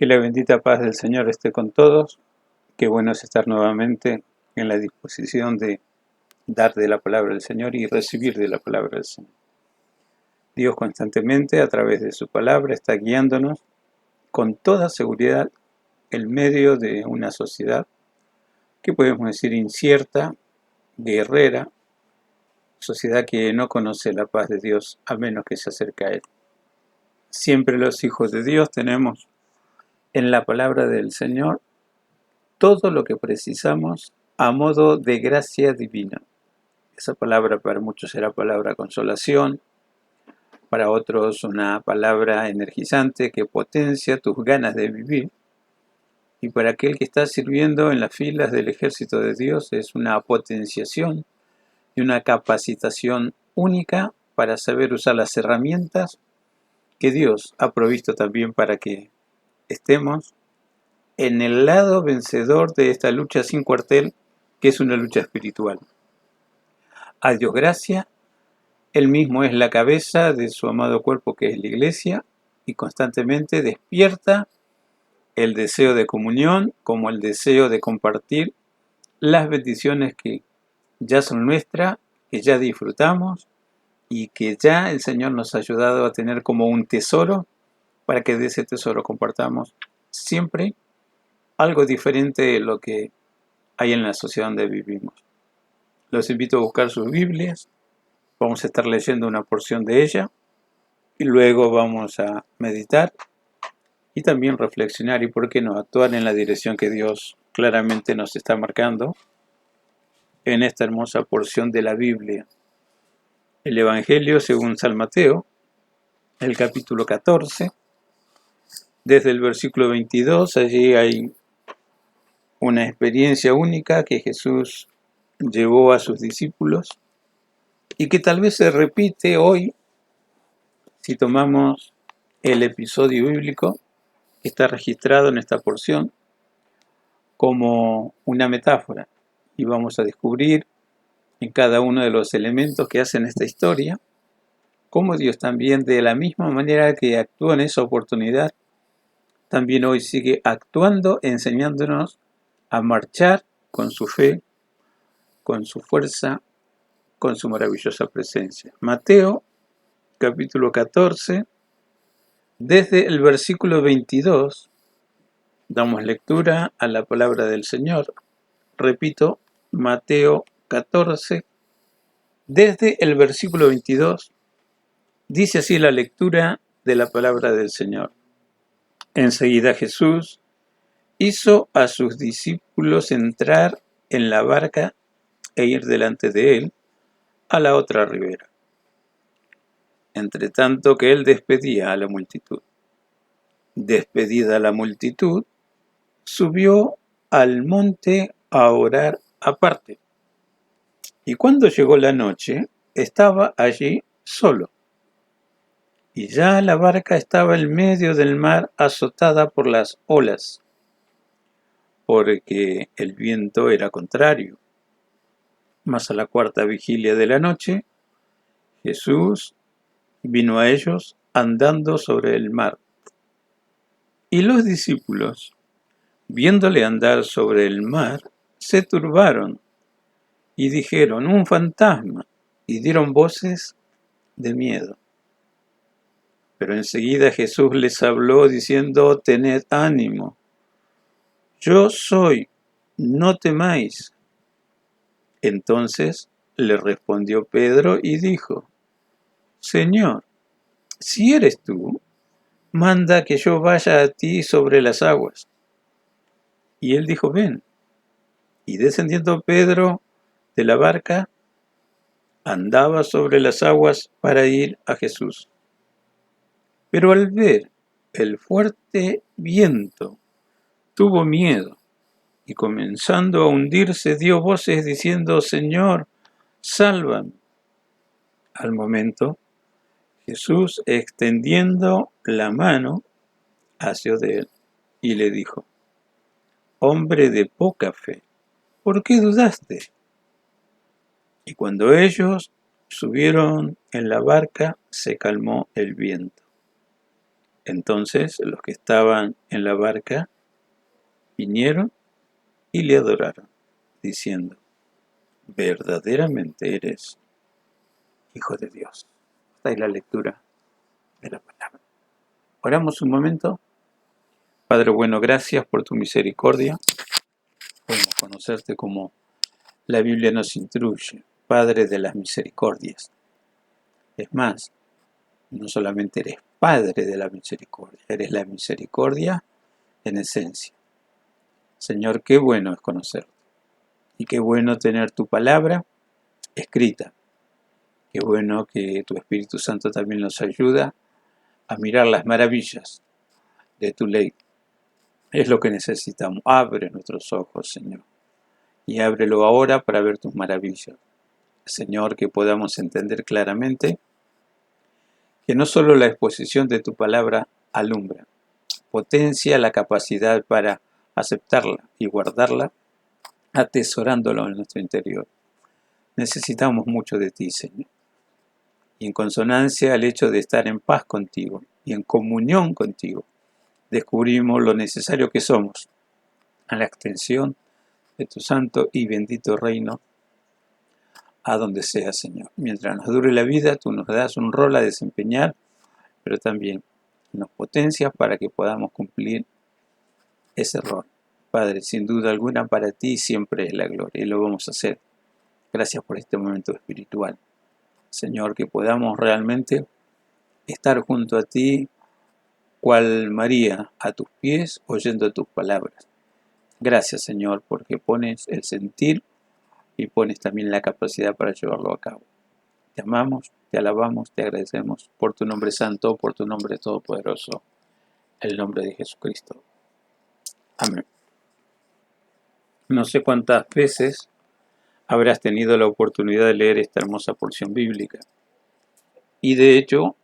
Que la bendita paz del Señor esté con todos. Qué bueno es estar nuevamente en la disposición de dar de la palabra del Señor y recibir de la palabra del Señor. Dios constantemente, a través de su palabra, está guiándonos con toda seguridad en medio de una sociedad que podemos decir incierta, guerrera, sociedad que no conoce la paz de Dios a menos que se acerque a Él. Siempre los hijos de Dios tenemos en la palabra del Señor todo lo que precisamos a modo de gracia divina. Esa palabra para muchos será palabra consolación, para otros una palabra energizante que potencia tus ganas de vivir, y para aquel que está sirviendo en las filas del ejército de Dios es una potenciación y una capacitación única para saber usar las herramientas que Dios ha provisto también para que estemos en el lado vencedor de esta lucha sin cuartel, que es una lucha espiritual. A Dios gracia, Él mismo es la cabeza de su amado cuerpo que es la iglesia, y constantemente despierta el deseo de comunión como el deseo de compartir las bendiciones que ya son nuestras, que ya disfrutamos y que ya el Señor nos ha ayudado a tener como un tesoro, para que de ese tesoro compartamos siempre algo diferente de lo que hay en la sociedad donde vivimos. Los invito a buscar sus Biblias. Vamos a estar leyendo una porción de ella y luego vamos a meditar y también reflexionar y, por qué no, actuar en la dirección que Dios claramente nos está marcando en esta hermosa porción de la Biblia. El Evangelio según San Mateo, el capítulo 14, desde el versículo 22, allí hay una experiencia única que Jesús llevó a sus discípulos y que tal vez se repite hoy si tomamos el episodio bíblico que está registrado en esta porción como una metáfora, y vamos a descubrir en cada uno de los elementos que hacen esta historia cómo Dios también, de la misma manera que actuó en esa oportunidad, también hoy sigue actuando, enseñándonos a marchar con su fe, con su fuerza, con su maravillosa presencia. Mateo capítulo 14, desde el versículo 22, damos lectura a la palabra del Señor. Repito, Mateo 14, desde el versículo 22, dice así la lectura de la palabra del Señor. Enseguida Jesús hizo a sus discípulos entrar en la barca e ir delante de él a la otra ribera, entre tanto que él despedía a la multitud. Despedida la multitud, subió al monte a orar aparte. Y cuando llegó la noche, estaba allí solo. Y ya la barca estaba en medio del mar, azotada por las olas, porque el viento era contrario. Mas a la cuarta vigilia de la noche, Jesús vino a ellos andando sobre el mar. Y los discípulos, viéndole andar sobre el mar, se turbaron y dijeron: un fantasma, y dieron voces de miedo. Pero enseguida Jesús les habló diciendo: tened ánimo, yo soy, no temáis. Entonces le respondió Pedro y dijo: Señor, si eres tú, manda que yo vaya a ti sobre las aguas. Y él dijo: ven. Y descendiendo Pedro de la barca, andaba sobre las aguas para ir a Jesús. Pero al ver el fuerte viento, tuvo miedo, y comenzando a hundirse, dio voces diciendo: Señor, sálvame. Al momento, Jesús, extendiendo la mano, asió de él y le dijo: hombre de poca fe, ¿por qué dudaste? Y cuando ellos subieron en la barca, se calmó el viento. Entonces los que estaban en la barca vinieron y le adoraron, diciendo: verdaderamente eres Hijo de Dios. Esta es la lectura de la palabra. Oramos un momento. Padre bueno, gracias por tu misericordia. Podemos conocerte como la Biblia nos instruye, Padre de las misericordias. Es más, no solamente eres Padre de la misericordia, eres la misericordia en esencia. Señor, qué bueno es conocerte. Y qué bueno tener tu palabra escrita. Qué bueno que tu Espíritu Santo también nos ayuda a mirar las maravillas de tu ley. Es lo que necesitamos. Abre nuestros ojos, Señor. Y ábrelo ahora para ver tus maravillas. Señor, que podamos entender claramente que no solo la exposición de tu palabra alumbra, potencia la capacidad para aceptarla y guardarla, atesorándolo en nuestro interior. Necesitamos mucho de ti, Señor. Y en consonancia al hecho de estar en paz contigo y en comunión contigo, descubrimos lo necesario que somos a la extensión de tu santo y bendito reino a donde sea, Señor. Mientras nos dure la vida, tú nos das un rol a desempeñar, pero también nos potencias para que podamos cumplir ese rol. Padre, sin duda alguna para ti siempre es la gloria y lo vamos a hacer. Gracias por este momento espiritual. Señor, que podamos realmente estar junto a ti, cual María, a tus pies, oyendo tus palabras. Gracias, Señor, porque pones el sentir y pones también la capacidad para llevarlo a cabo. Te amamos, te alabamos, te agradecemos por tu nombre santo, por tu nombre todopoderoso, el nombre de Jesucristo. Amén. No sé cuántas veces habrás tenido la oportunidad de leer esta hermosa porción bíblica. Y de hecho,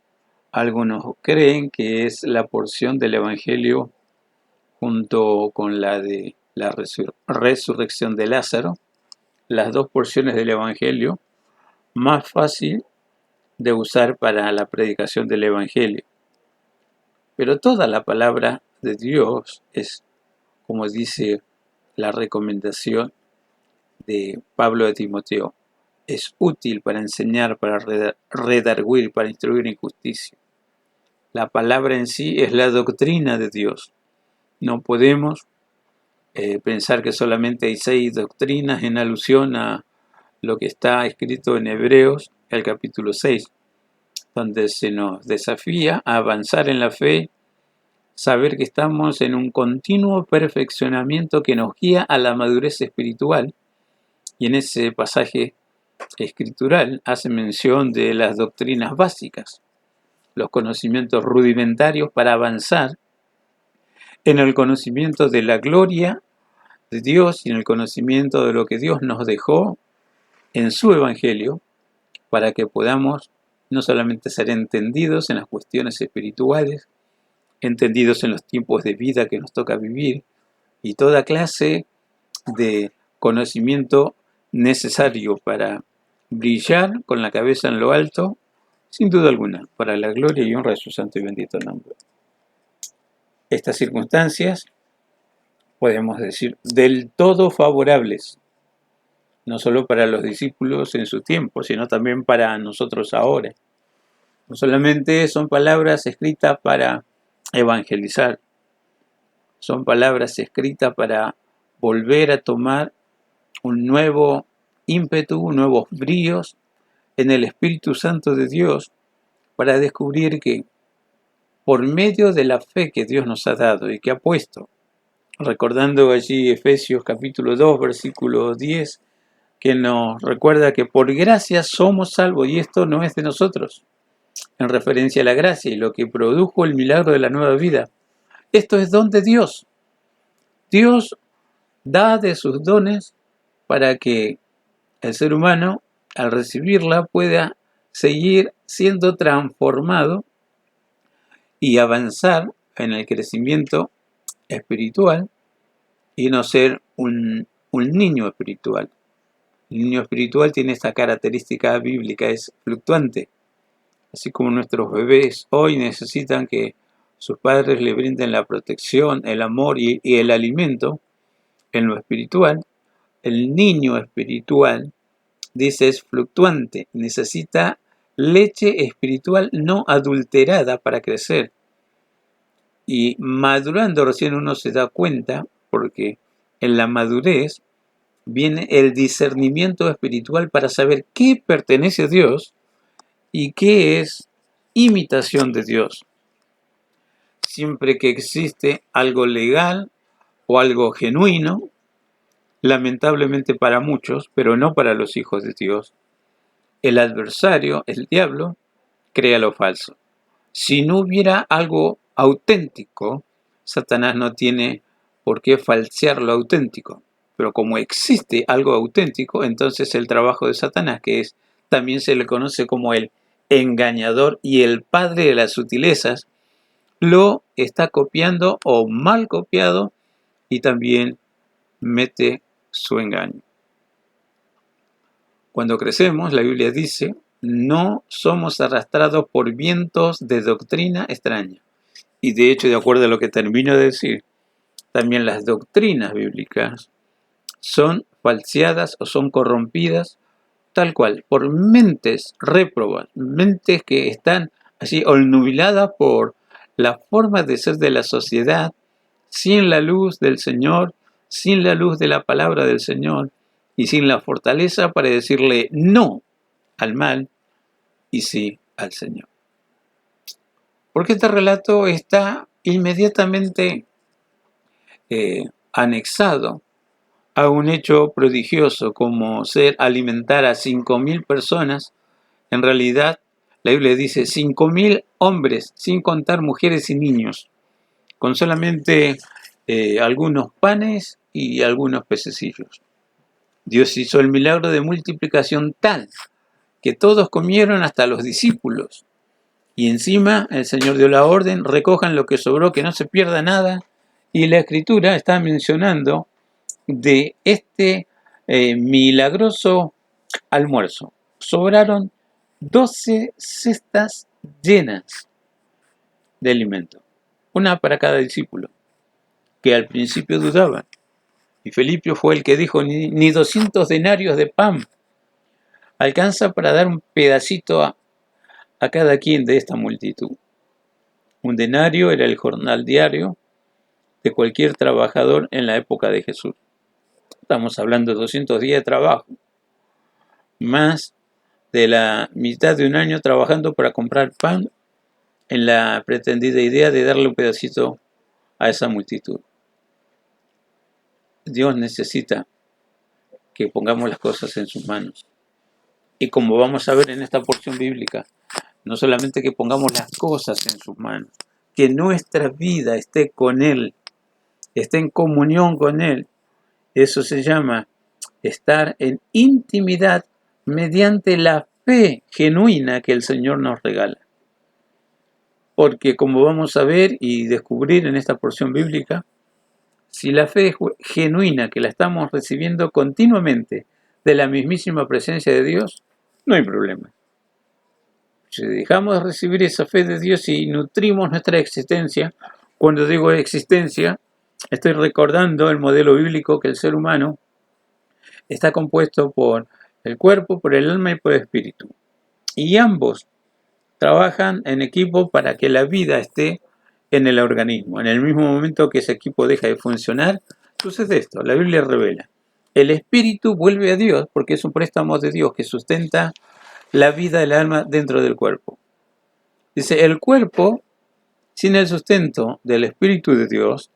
algunos creen que es la porción del Evangelio junto con la de la resurrección de Lázaro, las dos porciones del Evangelio más fácil de usar para la predicación del Evangelio. Pero toda la palabra de Dios es, como dice la recomendación de Pablo de Timoteo, es útil para enseñar, para redarguir, para instruir en justicia. La palabra en sí es la doctrina de Dios. No podemos pensar que solamente hay 6 doctrinas en alusión a lo que está escrito en Hebreos, el capítulo 6, donde se nos desafía a avanzar en la fe, saber que estamos en un continuo perfeccionamiento que nos guía a la madurez espiritual. Y en ese pasaje escritural hace mención de las doctrinas básicas, los conocimientos rudimentarios para avanzar en el conocimiento de la gloria de Dios y en el conocimiento de lo que Dios nos dejó en su Evangelio, para que podamos no solamente ser entendidos en las cuestiones espirituales, entendidos en los tiempos de vida que nos toca vivir y toda clase de conocimiento necesario para brillar con la cabeza en lo alto, sin duda alguna, para la gloria y honra de su santo y bendito nombre. Estas circunstancias, podemos decir, del todo favorables, no solo para los discípulos en su tiempo, sino también para nosotros ahora. No solamente son palabras escritas para evangelizar, son palabras escritas para volver a tomar un nuevo ímpetu, nuevos bríos en el Espíritu Santo de Dios, para descubrir que por medio de la fe que Dios nos ha dado y que ha puesto, recordando allí Efesios capítulo 2, versículo 10, que nos recuerda que por gracia somos salvos y esto no es de nosotros, en referencia a la gracia y lo que produjo el milagro de la nueva vida. Esto es don de Dios. Dios da de sus dones para que el ser humano, al recibirla, pueda seguir siendo transformado y avanzar en el crecimiento espiritual y no ser un niño espiritual. El niño espiritual tiene esta característica bíblica, es fluctuante. Así como nuestros bebés hoy necesitan que sus padres le brinden la protección, el amor y el alimento en lo espiritual, el niño espiritual, dice, es fluctuante, necesita leche espiritual no adulterada para crecer. Y madurando recién uno se da cuenta, porque en la madurez viene el discernimiento espiritual para saber qué pertenece a Dios y qué es imitación de Dios. Siempre que existe algo legal o algo genuino, lamentablemente para muchos, pero no para los hijos de Dios, el adversario, el diablo, crea lo falso. Si no hubiera algo auténtico, Satanás no tiene por qué falsear lo auténtico. Pero como existe algo auténtico, entonces el trabajo de Satanás, que es, también se le conoce como el engañador y el padre de las sutilezas, lo está copiando o mal copiado y también mete su engaño. Cuando crecemos, la Biblia dice, no somos arrastrados por vientos de doctrina extraña. Y de hecho, de acuerdo a lo que termino de decir, también las doctrinas bíblicas son falseadas o son corrompidas tal cual, por mentes réprobas, mentes que están así olnubiladas por la forma de ser de la sociedad, sin la luz del Señor, sin la luz de la palabra del Señor y sin la fortaleza para decirle no al mal y sí al Señor. Porque este relato está inmediatamente anexado a un hecho prodigioso como ser alimentar a 5.000 personas. En realidad, la Biblia dice 5.000 hombres, sin contar mujeres y niños, con solamente algunos panes y algunos pececillos. Dios hizo el milagro de multiplicación tal que todos comieron hasta los discípulos. Y encima el Señor dio la orden, recojan lo que sobró, que no se pierda nada. Y la Escritura está mencionando de este milagroso almuerzo. Sobraron 12 cestas llenas de alimento, una para cada discípulo, que al principio dudaban. Y Felipe fue el que dijo, ni 200 denarios de pan alcanza para dar un pedacito a cada quien de esta multitud. Un denario era el jornal diario de cualquier trabajador en la época de Jesús. Estamos hablando de 200 días de trabajo, más de la mitad de un año trabajando para comprar pan en la pretendida idea de darle un pedacito a esa multitud. Dios necesita que pongamos las cosas en sus manos. Y como vamos a ver en esta porción bíblica, no solamente que pongamos las cosas en sus manos, que nuestra vida esté con Él, esté en comunión con Él. Eso se llama estar en intimidad mediante la fe genuina que el Señor nos regala. Porque como vamos a ver y descubrir en esta porción bíblica, si la fe es genuina, que la estamos recibiendo continuamente de la mismísima presencia de Dios, no hay problema. Si dejamos de recibir esa fe de Dios y nutrimos nuestra existencia, cuando digo existencia, estoy recordando el modelo bíblico que el ser humano está compuesto por el cuerpo, por el alma y por el espíritu. Y ambos trabajan en equipo para que la vida esté en el organismo. En el mismo momento que ese equipo deja de funcionar, sucede esto. La Biblia revela. El espíritu vuelve a Dios porque es un préstamo de Dios que sustenta la vida del alma dentro del cuerpo. Dice, el cuerpo, sin el sustento del espíritu de Dios,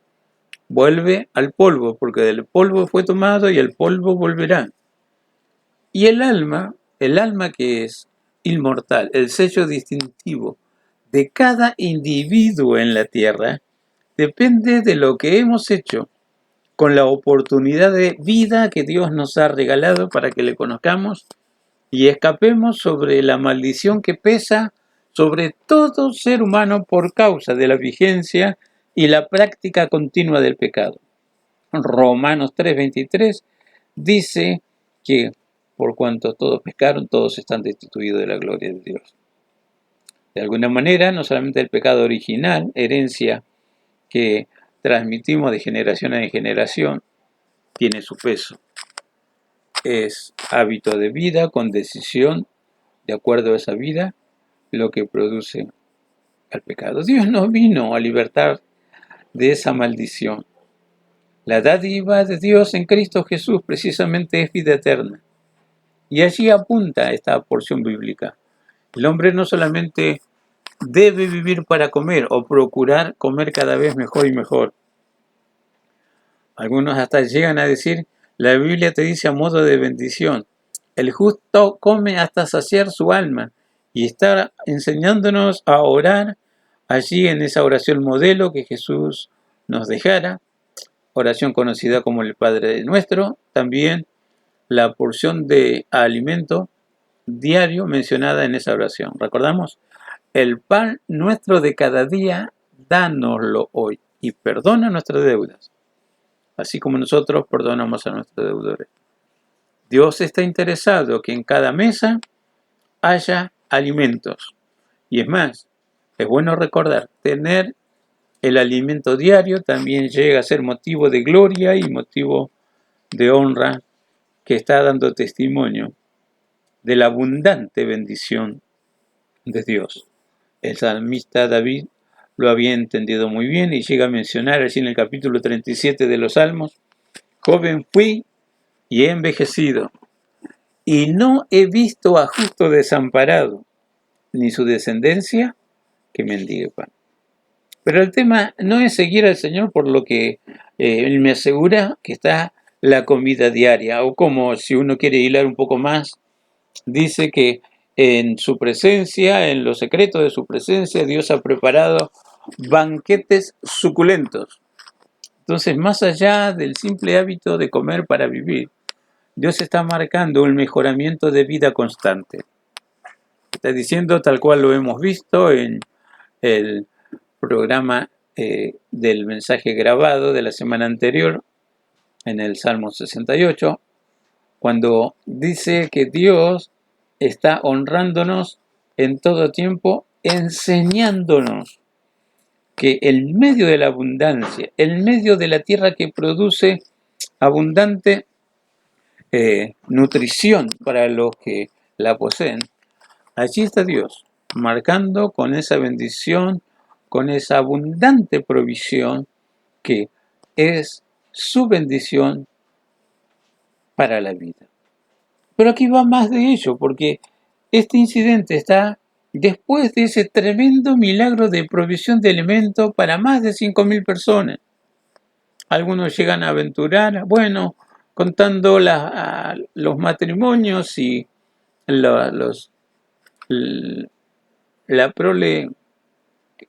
vuelve al polvo, porque del polvo fue tomado y el polvo volverá. Y el alma que es inmortal, el sello distintivo de cada individuo en la tierra, depende de lo que hemos hecho con la oportunidad de vida que Dios nos ha regalado para que le conozcamos y escapemos sobre la maldición que pesa sobre todo ser humano por causa de la vigencia y la práctica continua del pecado. Romanos 3:23 dice que por cuanto todos pecaron, todos están destituidos de la gloria de Dios. De alguna manera, no solamente el pecado original, herencia que transmitimos de generación en generación, tiene su peso. Es hábito de vida con decisión de acuerdo a esa vida lo que produce el pecado. Dios nos vino a libertar de esa maldición. La dádiva de Dios en Cristo Jesús precisamente es vida eterna. Y allí apunta esta porción bíblica. El hombre no solamente debe vivir para comer o procurar comer cada vez mejor y mejor. Algunos hasta llegan a decir, la Biblia te dice a modo de bendición, el justo come hasta saciar su alma, y está enseñándonos a orar allí en esa oración modelo que Jesús nos dejara, oración conocida como el Padre Nuestro, también la porción de alimento diario mencionada en esa oración. ¿Recordamos? El pan nuestro de cada día, dánoslo hoy, y perdona nuestras deudas, así como nosotros perdonamos a nuestros deudores. Dios está interesado que en cada mesa haya alimentos. Y es más, es bueno recordar, tener el alimento diario también llega a ser motivo de gloria y motivo de honra que está dando testimonio de la abundante bendición de Dios. El salmista David lo había entendido muy bien y llega a mencionar así en el capítulo 37 de los Salmos, joven fui y he envejecido, y no he visto a justo desamparado, ni su descendencia que mendigue pan. Pero el tema no es seguir al Señor por lo que Él me asegura que está la comida diaria, o como si uno quiere hilar un poco más, dice que en su presencia, en los secretos de su presencia, Dios ha preparado banquetes suculentos. Entonces, más allá del simple hábito de comer para vivir, Dios está marcando un mejoramiento de vida constante. Está diciendo, tal cual lo hemos visto en el programa del mensaje grabado de la semana anterior, en el Salmo 68, cuando dice que Dios está honrándonos en todo tiempo, enseñándonos que en medio de la abundancia, en medio de la tierra que produce abundante nutrición para los que la poseen, allí está Dios, marcando con esa bendición, con esa abundante provisión que es su bendición para la vida. Pero aquí va más de ello, porque este incidente está después de ese tremendo milagro de provisión de alimento para más de 5.000 personas. Algunos llegan a aventurar, bueno, contando los matrimonios y la prole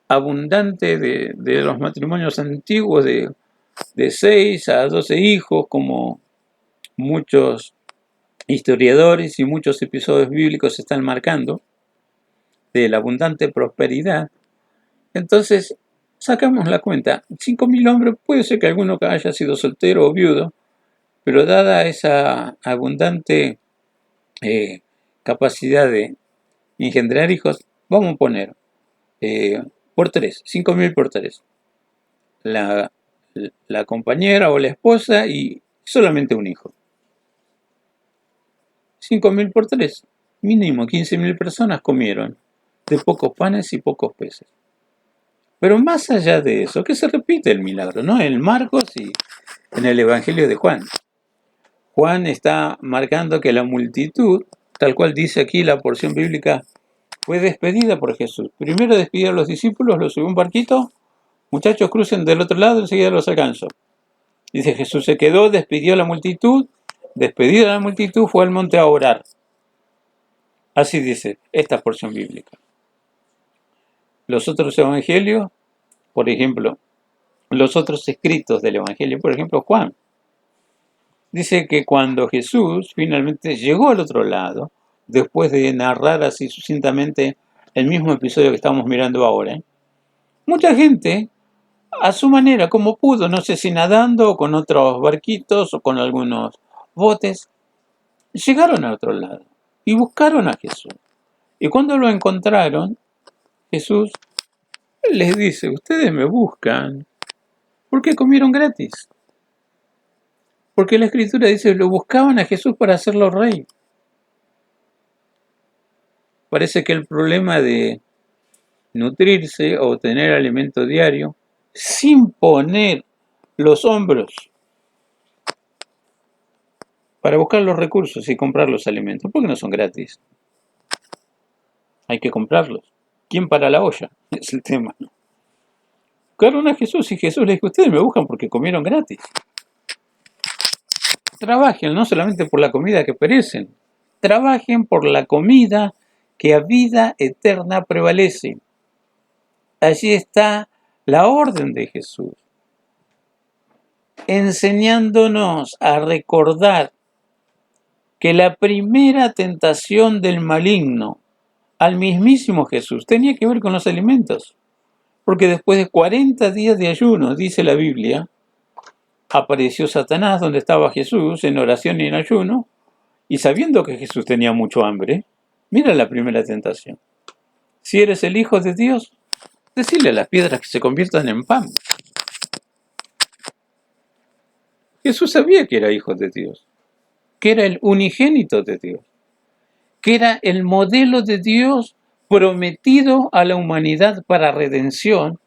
abundante de los matrimonios antiguos de 6 a 12 hijos, como muchos historiadores y muchos episodios bíblicos están marcando, de la abundante prosperidad. Entonces, sacamos la cuenta, 5.000 hombres, puede ser que alguno haya sido soltero o viudo, pero dada esa abundante capacidad de engendrar hijos, vamos a poner por 3, 5.000 por 3. La compañera o la esposa y solamente un hijo. 5.000 por 3, mínimo 15.000 personas comieron de pocos panes y pocos peces. Pero más allá de eso, que se repite el milagro, ¿no? En Marcos y en el Evangelio de Juan. Juan está marcando que la multitud, tal cual dice aquí la porción bíblica, fue despedida por Jesús. Primero despidió a los discípulos, los subió a un barquito, muchachos crucen del otro lado, enseguida los alcanzo. Dice, Jesús se quedó, despidió a la multitud, despedida la multitud, fue al monte a orar. Así dice esta porción bíblica. Los otros evangelios, por ejemplo, los otros escritos del evangelio, por ejemplo, Juan, dice que cuando Jesús finalmente llegó al otro lado, después de narrar así sucintamente el mismo episodio que estamos mirando ahora, mucha gente, a su manera, como pudo, no sé si nadando o con otros barquitos o con algunos botes, llegaron al otro lado y buscaron a Jesús. Y cuando lo encontraron, Jesús les dice, ustedes me buscan porque comieron gratis. Porque la Escritura dice, lo buscaban a Jesús para hacerlo rey. Parece que el problema de nutrirse o tener alimento diario, sin poner los hombros para buscar los recursos y comprar los alimentos, porque no son gratis. Hay que comprarlos. ¿Quién para la olla? Es el tema. Buscaron a Jesús y Jesús les dijo, ustedes me buscan porque comieron gratis. Trabajen no solamente por la comida que perecen, trabajen por la comida que a vida eterna prevalece. Allí está la orden de Jesús, enseñándonos a recordar que la primera tentación del maligno al mismísimo Jesús tenía que ver con los alimentos, porque después de 40 días de ayuno, dice la Biblia, apareció Satanás donde estaba Jesús en oración y en ayuno, y sabiendo que Jesús tenía mucho hambre, mira la primera tentación. Si eres el Hijo de Dios, decile a las piedras que se conviertan en pan. Jesús sabía que era Hijo de Dios, que era el unigénito de Dios, que era el modelo de Dios prometido a la humanidad para redención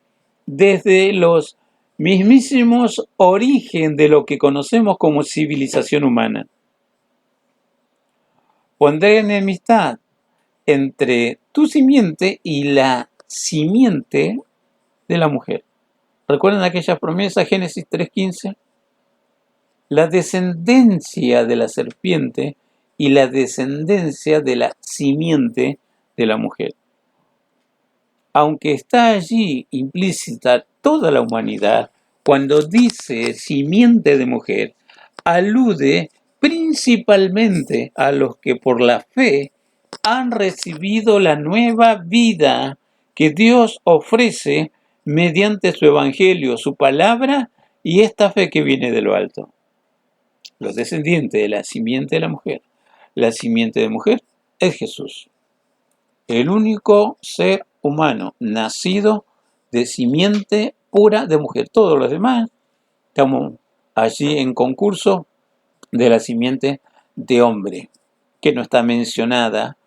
desde los mismísimos origen de lo que conocemos como civilización humana. Pondré enemistad entre tu simiente y la simiente de la mujer. ¿Recuerdan aquella promesa, Génesis 3:15? La descendencia de la serpiente y la descendencia de la simiente de la mujer. Aunque está allí implícita toda la humanidad, cuando dice simiente de mujer, alude principalmente a los que por la fe han recibido la nueva vida que Dios ofrece mediante su evangelio, su palabra y esta fe que viene de lo alto. Los descendientes de la simiente de la mujer. La simiente de mujer es Jesús, el único ser humano nacido de simiente pura de mujer. Todos los demás estamos allí en concurso de la simiente de hombre, que no está mencionada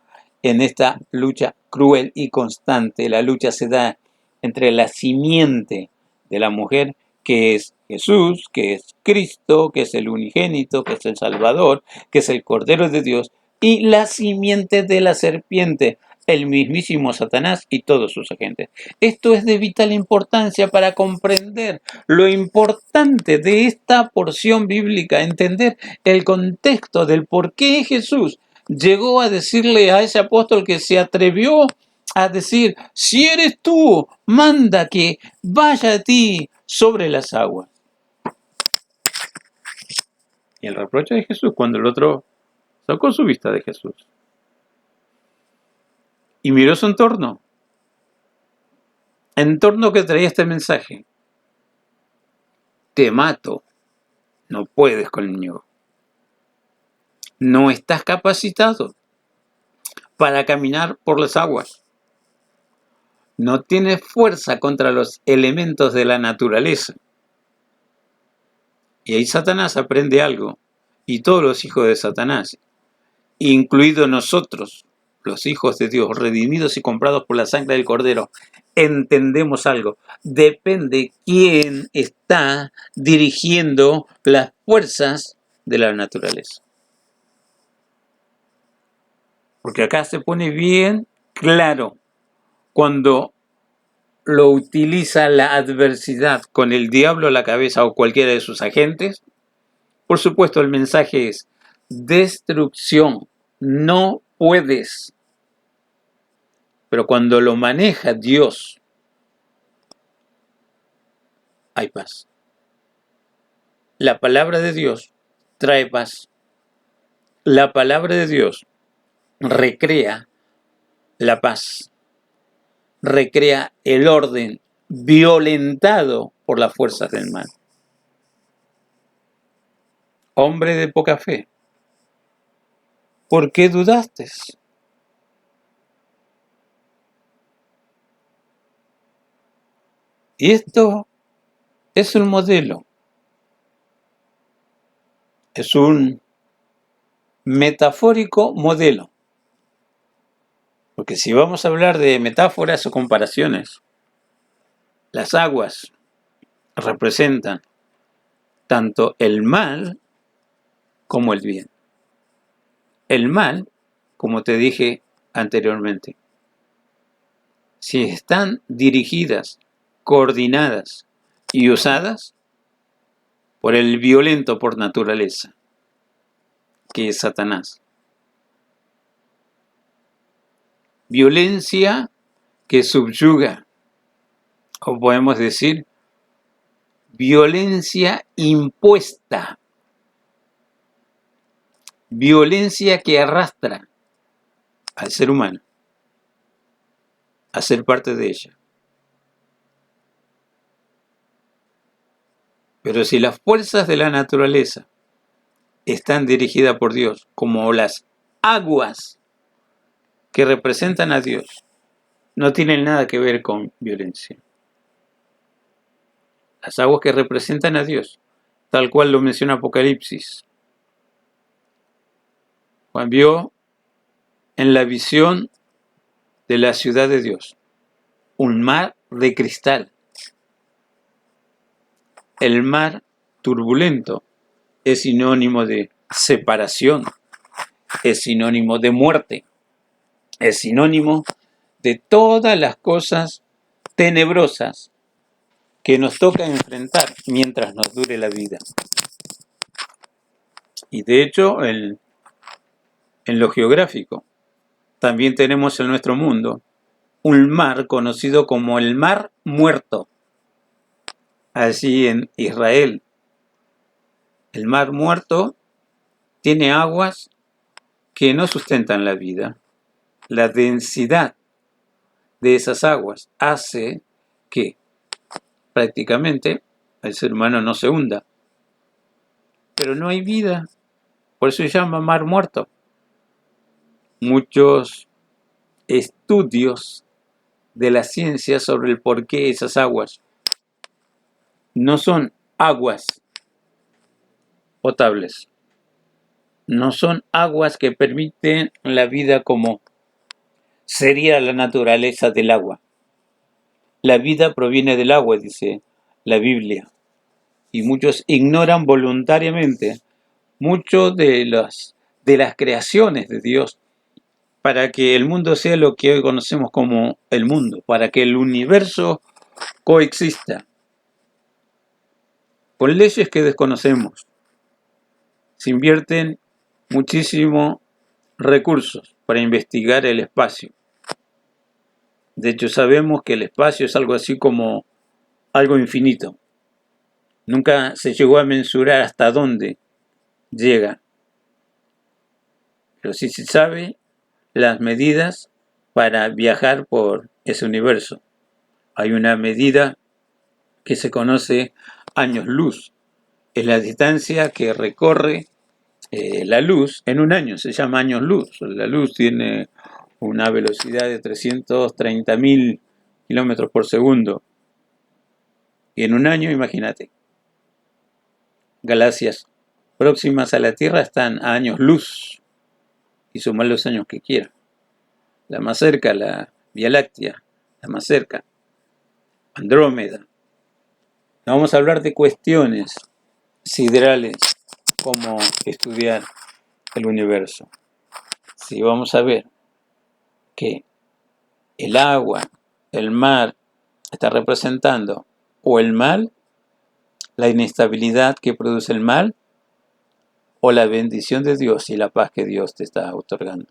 en esta lucha cruel y constante. La lucha se da entre la simiente de la mujer, que es Jesús, que es Cristo, que es el unigénito, que es el Salvador, que es el Cordero de Dios, y la simiente de la serpiente, el mismísimo Satanás y todos sus agentes. Esto es de vital importancia para comprender lo importante de esta porción bíblica, entender el contexto del por qué Jesús llegó a decirle a ese apóstol que se atrevió a decir, si eres tú, manda que vaya a ti sobre las aguas. Y el reproche de Jesús cuando el otro sacó su vista de Jesús y miró su entorno que traía este mensaje: te mato, no puedes conmigo, no estás capacitado para caminar por las aguas, no tienes fuerza contra los elementos de la naturaleza. Y ahí Satanás aprende algo, y todos los hijos de Satanás, incluidos nosotros, los hijos de Dios, redimidos y comprados por la sangre del Cordero, entendemos algo. Depende quién está dirigiendo las fuerzas de la naturaleza. Porque acá se pone bien claro cuando lo utiliza la adversidad con el diablo a la cabeza o cualquiera de sus agentes. Por supuesto, el mensaje es destrucción. No puedes. Pero cuando lo maneja Dios, hay paz. La palabra de Dios trae paz. La palabra de Dios recrea la paz. Recrea el orden violentado por las fuerzas del mal. Hombre de poca fe, ¿por qué dudaste? Y esto es un modelo, es un metafórico modelo. Porque si vamos a hablar de metáforas o comparaciones, las aguas representan tanto el mal como el bien. El mal, como te dije anteriormente, si están dirigidas, coordinadas y usadas por el violento por naturaleza, que es Satanás. Violencia que subyuga, o podemos decir, violencia impuesta, violencia que arrastra al ser humano a ser parte de ella. Pero si las fuerzas de la naturaleza están dirigidas por Dios, como las aguas que representan a Dios, no tienen nada que ver con violencia. Las aguas que representan a Dios, tal cual lo menciona Apocalipsis. Juan vio en la visión de la ciudad de Dios un mar de cristal. El mar turbulento es sinónimo de separación, es sinónimo de muerte, es sinónimo de todas las cosas tenebrosas que nos toca enfrentar mientras nos dure la vida. Y de hecho, en lo geográfico, también tenemos en nuestro mundo un mar conocido como el Mar Muerto. Allí en Israel, el Mar Muerto tiene aguas que no sustentan la vida. La densidad de esas aguas hace que prácticamente el ser humano no se hunda. Pero no hay vida, por eso se llama Mar Muerto. Muchos estudios de la ciencia sobre el por qué esas aguas no son aguas potables, no son aguas que permiten la vida como sería la naturaleza del agua. La vida proviene del agua, dice la Biblia, y muchos ignoran voluntariamente mucho de las creaciones de Dios para que el mundo sea lo que hoy conocemos como el mundo, para que el universo coexista con leyes que desconocemos. Se invierten muchísimos recursos para investigar el espacio. De hecho, sabemos que el espacio es algo así como algo infinito. Nunca se llegó a mensurar hasta dónde llega. Pero sí se sabe las medidas para viajar por ese universo. Hay una medida que se conoce años luz. Es la distancia que recorre la luz en un año, se llama años luz. La luz tiene una velocidad de 330.000 kilómetros por segundo. Y en un año, imagínate, galaxias próximas a la Tierra están a años luz. Y sumar los años que quiera. La más cerca, la Vía Láctea, la más cerca, Andrómeda. Vamos a hablar de cuestiones siderales, como estudiar el universo. Si vamos a ver que el agua, el mar, está representando o el mal, la inestabilidad que produce el mal, o la bendición de Dios y la paz que Dios te está otorgando.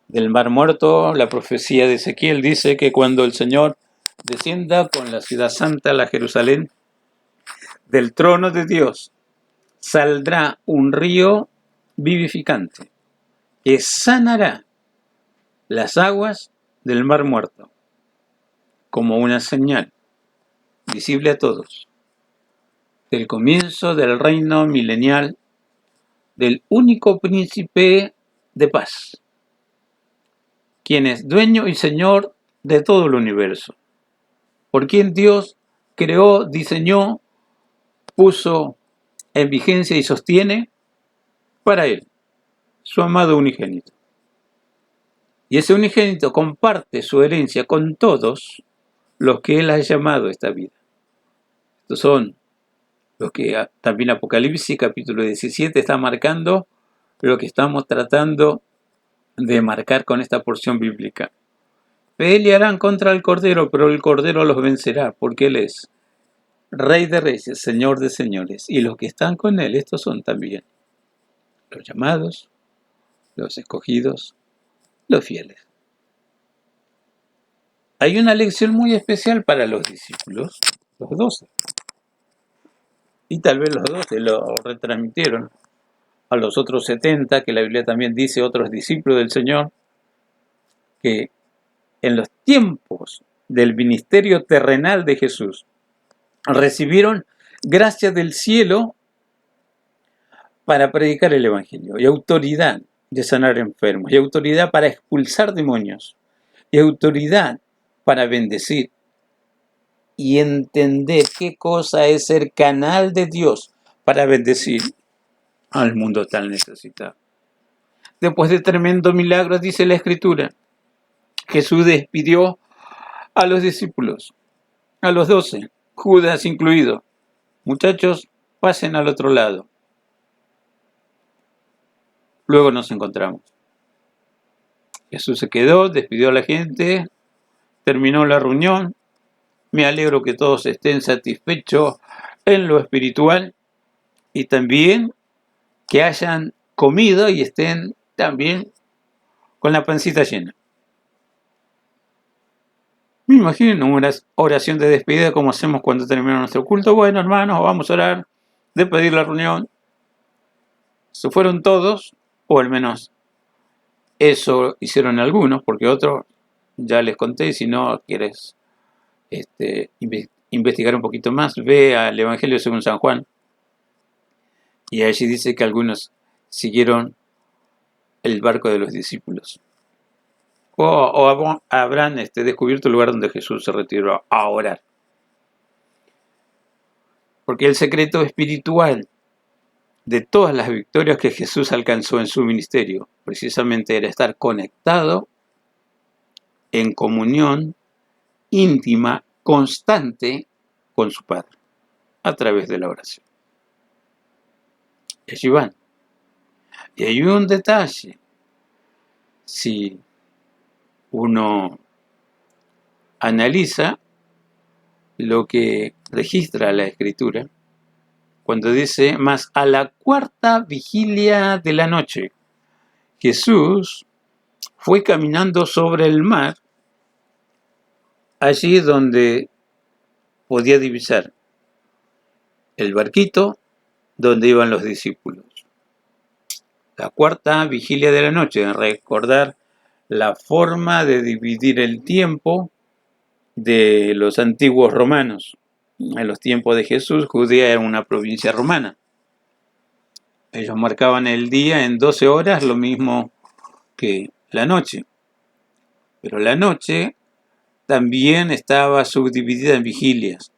Del Mar Muerto, la profecía de Ezequiel dice que cuando el Señor descienda con la ciudad santa, la Jerusalén, del trono de Dios saldrá un río vivificante que sanará las aguas del Mar Muerto como una señal visible a todos del comienzo del reino milenial del único príncipe de paz, quien es dueño y señor de todo el universo. por quien Dios creó, diseñó, puso en vigencia y sostiene para Él, su amado unigénito. Y ese unigénito comparte su herencia con todos los que Él ha llamado a esta vida. Estos son los que también Apocalipsis capítulo 17 está marcando lo que estamos tratando de marcar con esta porción bíblica. Pelearán contra el Cordero, pero el Cordero los vencerá, porque Él es Rey de Reyes, Señor de Señores. Y los que están con Él, estos son también los llamados, los escogidos, los fieles. Hay una lección muy especial para los discípulos, los 12. Y tal vez los 12 lo retransmitieron a los otros 70, que la Biblia también dice otros discípulos del Señor, que en los tiempos del ministerio terrenal de Jesús recibieron gracia del cielo para predicar el Evangelio, y autoridad de sanar enfermos, y autoridad para expulsar demonios, y autoridad para bendecir, y entender qué cosa es ser canal de Dios para bendecir al mundo tan necesitado. Después de tremendo milagro, dice la Escritura, Jesús despidió a los discípulos, a los 12, Judas incluido. Muchachos, pasen al otro lado. Luego nos encontramos. Jesús se quedó, despidió a la gente, terminó la reunión. Me alegro que todos estén satisfechos en lo espiritual y también que hayan comido y estén también con la pancita llena. Me imagino una oración de despedida como hacemos cuando terminamos nuestro culto. Bueno, hermanos, vamos a orar, despedir la reunión. Se fueron todos, o al menos eso hicieron algunos, porque otros ya les conté. Si no quieres investigar un poquito más, ve al Evangelio según San Juan, y allí dice que algunos siguieron el barco de los discípulos, o habrán descubierto el lugar donde Jesús se retiró a orar. Porque el secreto espiritual de todas las victorias que Jesús alcanzó en su ministerio precisamente era estar conectado en comunión íntima, constante con su Padre, a través de la oración. Y allí van. Y hay un detalle. Si uno analiza lo que registra la Escritura, cuando dice, mas a la cuarta vigilia de la noche, Jesús fue caminando sobre el mar, allí donde podía divisar el barquito donde iban los discípulos. La cuarta vigilia de la noche, recordar la forma de dividir el tiempo de los antiguos romanos. En los tiempos de Jesús, Judea era una provincia romana. Ellos marcaban el día en 12 horas, lo mismo que la noche. Pero la noche también estaba subdividida en vigilias.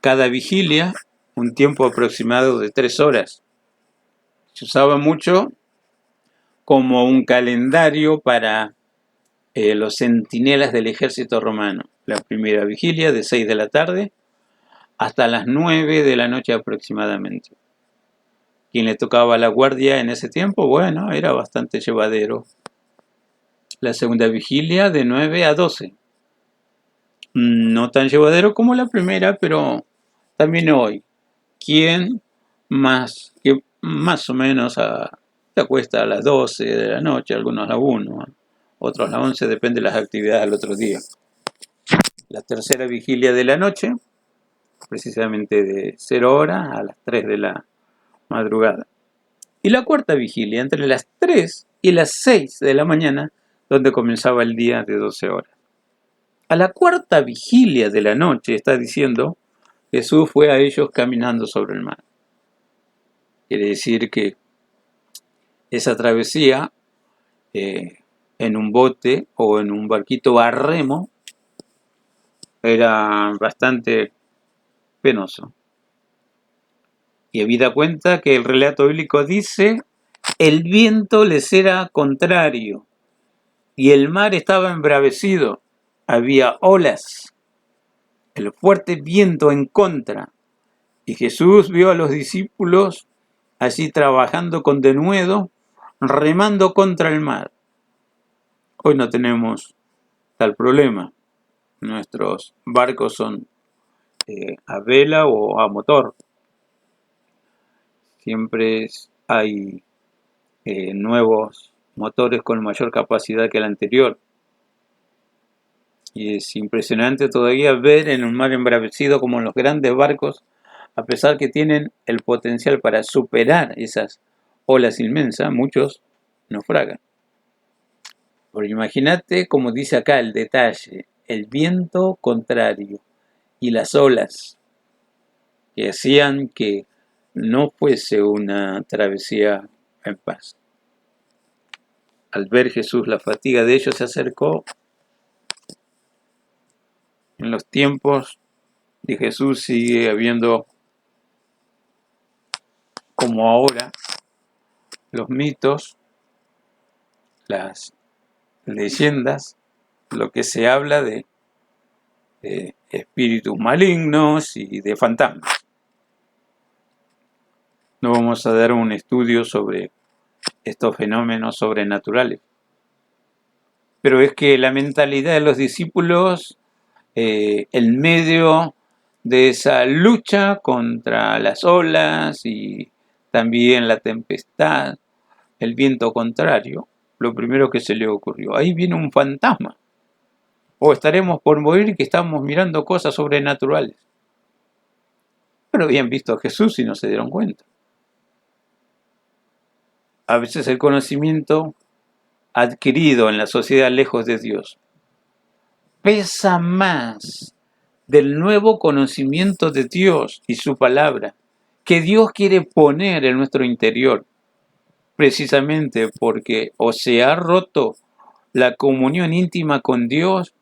Cada vigilia, un tiempo aproximado de 3 horas. Se usaba mucho como un calendario para los centinelas del ejército romano. La primera vigilia de 6 de la tarde hasta las 9 de la noche aproximadamente. ¿Quién le tocaba la guardia en ese tiempo? Bueno, era bastante llevadero. La segunda vigilia de 9 a 12. No tan llevadero como la primera, pero también hoy. ¿Quién más o menos se acuesta a las 12 de la noche, algunos a las 1, otros a las 11, depende de las actividades del otro día? La tercera vigilia de la noche, precisamente de 0 horas a las 3 de la madrugada. Y la cuarta vigilia, entre las 3 y las 6 de la mañana, donde comenzaba el día de 12 horas. A la cuarta vigilia de la noche, está diciendo, Jesús fue a ellos caminando sobre el mar. Quiere decir que esa travesía en un bote o en un barquito a remo era bastante penoso. Y habida cuenta que el relato bíblico dice, el viento les era contrario y el mar estaba embravecido, había olas, el fuerte viento en contra. Y Jesús vio a los discípulos allí trabajando con denuedo, remando contra el mar. Hoy no tenemos tal problema. Nuestros barcos son a vela o a motor. Siempre hay nuevos motores con mayor capacidad que el anterior. Y es impresionante todavía ver en un mar embravecido como los grandes barcos, a pesar que tienen el potencial para superar esas olas inmensas, muchos naufragan. Porque imagínate, como dice acá el detalle, el viento contrario y las olas que hacían que no fuese una travesía en paz. Al ver Jesús la fatiga de ellos, se acercó. En los tiempos de Jesús sigue habiendo, como ahora, los mitos, las leyendas, lo que se habla de espíritus malignos y de fantasmas. No vamos a dar un estudio sobre estos fenómenos sobrenaturales, pero es que la mentalidad de los discípulos, en medio de esa lucha contra las olas y también la tempestad, el viento contrario, lo primero que se le ocurrió, ahí viene un fantasma, o estaremos por morir que estamos mirando cosas sobrenaturales. Pero habían visto a Jesús y no se dieron cuenta. A veces el conocimiento adquirido en la sociedad lejos de Dios pesa más del nuevo conocimiento de Dios y su palabra que Dios quiere poner en nuestro interior, precisamente porque o se ha roto la comunión íntima con Dios,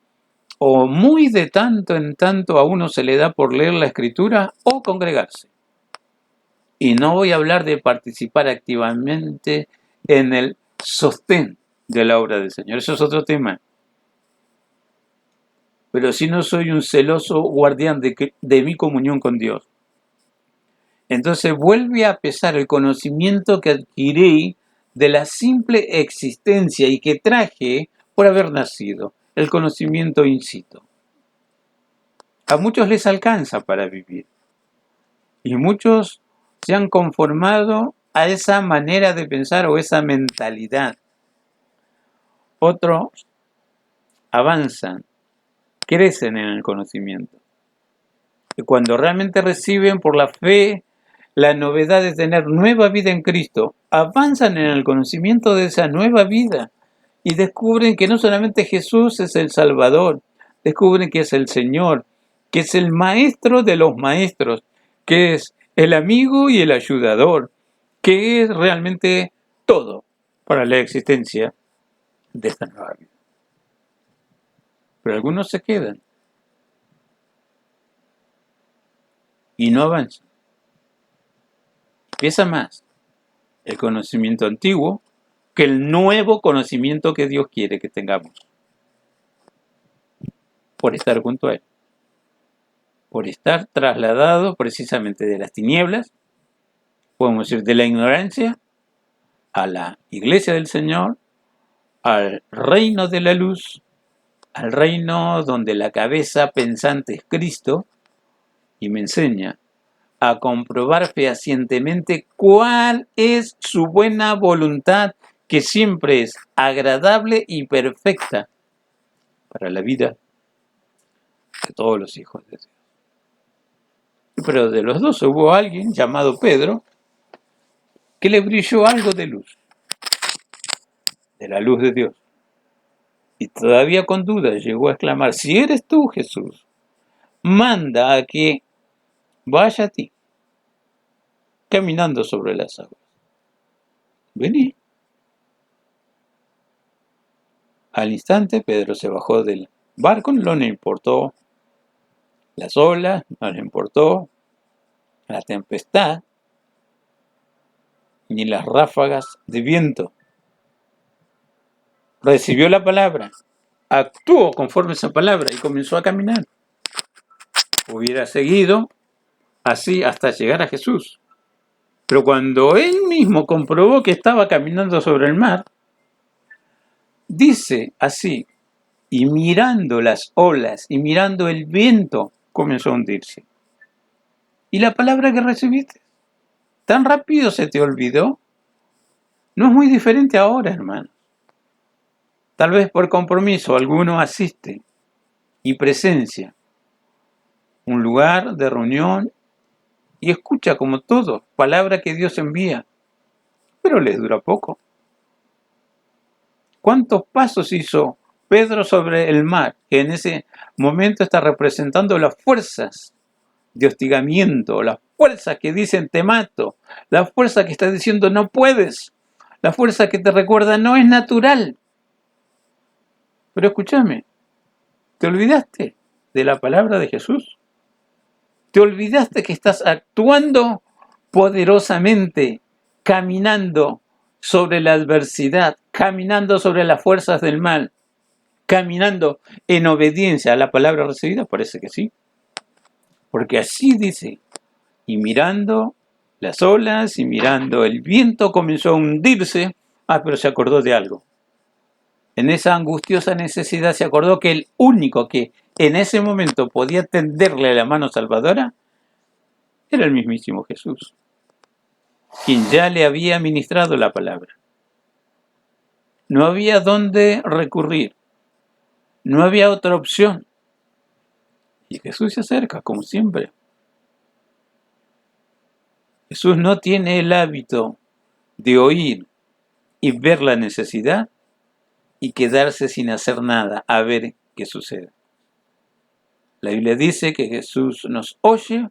o muy de tanto en tanto a uno se le da por leer la Escritura o congregarse. Y no voy a hablar de participar activamente en el sostén de la obra del Señor, eso es otro tema. Pero si no soy un celoso guardián de mi comunión con Dios, entonces vuelve a pesar el conocimiento que adquirí de la simple existencia y que traje por haber nacido, el conocimiento incito. A muchos les alcanza para vivir y muchos se han conformado a esa manera de pensar o esa mentalidad. Otros avanzan, crecen en el conocimiento. Y cuando realmente reciben por la fe la novedad de tener nueva vida en Cristo, avanzan en el conocimiento de esa nueva vida y descubren que no solamente Jesús es el Salvador, descubren que es el Señor, que es el Maestro de los maestros, que es el amigo y el ayudador, que es realmente todo para la existencia de esta nueva vida. Pero algunos se quedan y no avanzan. Pesa más el conocimiento antiguo que el nuevo conocimiento que Dios quiere que tengamos, por estar junto a Él, por estar trasladado precisamente de las tinieblas, podemos decir de la ignorancia, a la iglesia del Señor, al reino de la luz, al reino donde la cabeza pensante es Cristo, y me enseña a comprobar fehacientemente cuál es su buena voluntad, que siempre es agradable y perfecta para la vida de todos los hijos de Dios. Pero de los dos hubo alguien llamado Pedro que le brilló algo de luz, de la luz de Dios. Y todavía con duda llegó a exclamar, si eres tú, Jesús, manda a que vaya a ti, caminando sobre las aguas. Vení. Al instante Pedro se bajó del barco, no le importó Las olas no le importó, la tempestad, ni las ráfagas de viento. Recibió la palabra, actuó conforme a esa palabra y comenzó a caminar. Hubiera seguido así hasta llegar a Jesús. Pero cuando él mismo comprobó que estaba caminando sobre el mar, dice así, y mirando las olas y mirando el viento, comenzó a hundirse. ¿Y la palabra que recibiste? ¿Tan rápido se te olvidó? No es muy diferente ahora, hermano. Tal vez por compromiso alguno asiste y presencia un lugar de reunión y escucha como todo, palabra que Dios envía, pero les dura poco. ¿Cuántos pasos hizo Pedro sobre el mar, que en ese momento está representando las fuerzas de hostigamiento, las fuerzas que dicen te mato, la fuerza que está diciendo no puedes, la fuerza que te recuerda no es natural? Pero escúchame, ¿te olvidaste de la palabra de Jesús? ¿Te olvidaste que estás actuando poderosamente, caminando sobre la adversidad, caminando sobre las fuerzas del mal, caminando en obediencia a la palabra recibida? Parece que sí, porque así dice, y mirando las olas y mirando el viento comenzó a hundirse. Pero se acordó de algo. En esa angustiosa necesidad se acordó que el único que en ese momento podía tenderle la mano salvadora era el mismísimo Jesús, quien ya le había ministrado la palabra. No había dónde recurrir, no había otra opción. Y Jesús se acerca, como siempre. Jesús no tiene el hábito de oír y ver la necesidad y quedarse sin hacer nada a ver qué sucede. La Biblia dice que Jesús nos oye,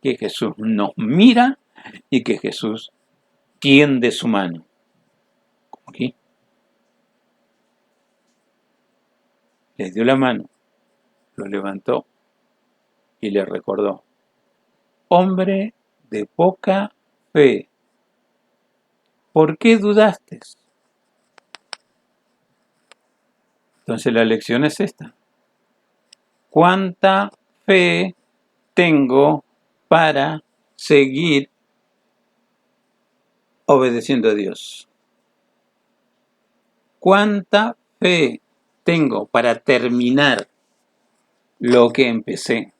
que Jesús nos mira y que Jesús tiende su mano. Como aquí. Le dio la mano, lo levantó y le recordó: hombre de poca fe, ¿por qué dudaste? Entonces la lección es esta: ¿cuánta fe tengo para seguir obedeciendo a Dios? ¿Cuánta fe tengo para terminar lo que empecé?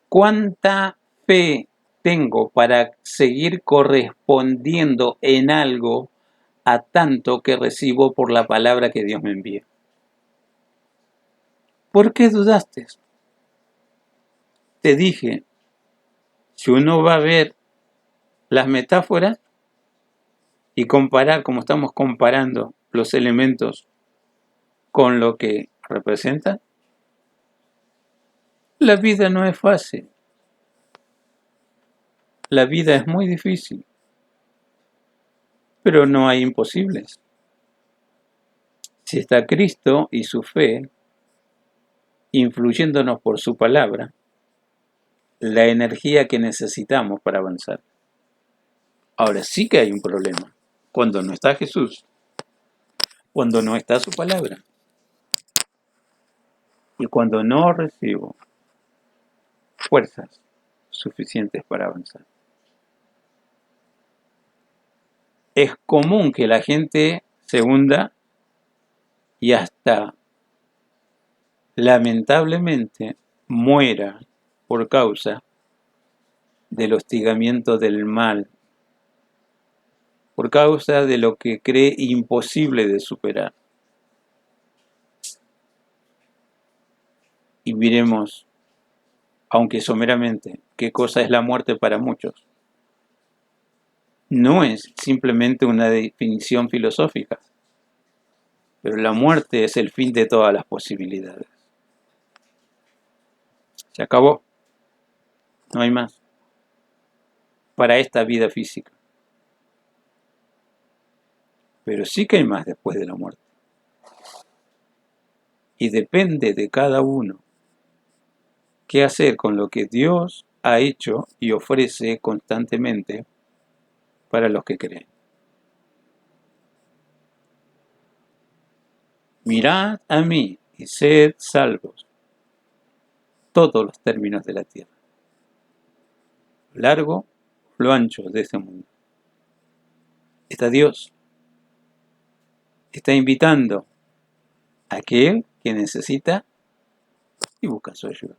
¿Cuánta fe tengo para seguir correspondiendo en algo a tanto que recibo por la palabra que Dios me envía? ¿Por qué dudaste? Te dije, si uno va a ver las metáforas y comparar, como estamos comparando los elementos con lo que representan, la vida no es fácil. La vida es muy difícil, pero no hay imposibles. Si está Cristo y su fe influyéndonos por su palabra, la energía que necesitamos para avanzar. Ahora sí que hay un problema. Cuando no está Jesús, cuando no está su palabra, y cuando no recibo fuerzas suficientes para avanzar. Es común que la gente se hunda y hasta lamentablemente muera por causa del hostigamiento del mal, por causa de lo que cree imposible de superar. Y miremos, aunque someramente, qué cosa es la muerte para muchos. No es simplemente una definición filosófica, pero la muerte es el fin de todas las posibilidades. Se acabó, no hay más para esta vida física. Pero sí que hay más después de la muerte. Y depende de cada uno qué hacer con lo que Dios ha hecho y ofrece constantemente para los que creen. Mirad a mí y sed salvos todos los términos de la tierra, lo largo, lo ancho de este mundo. Está Dios, está invitando a aquel que necesita y busca su ayuda.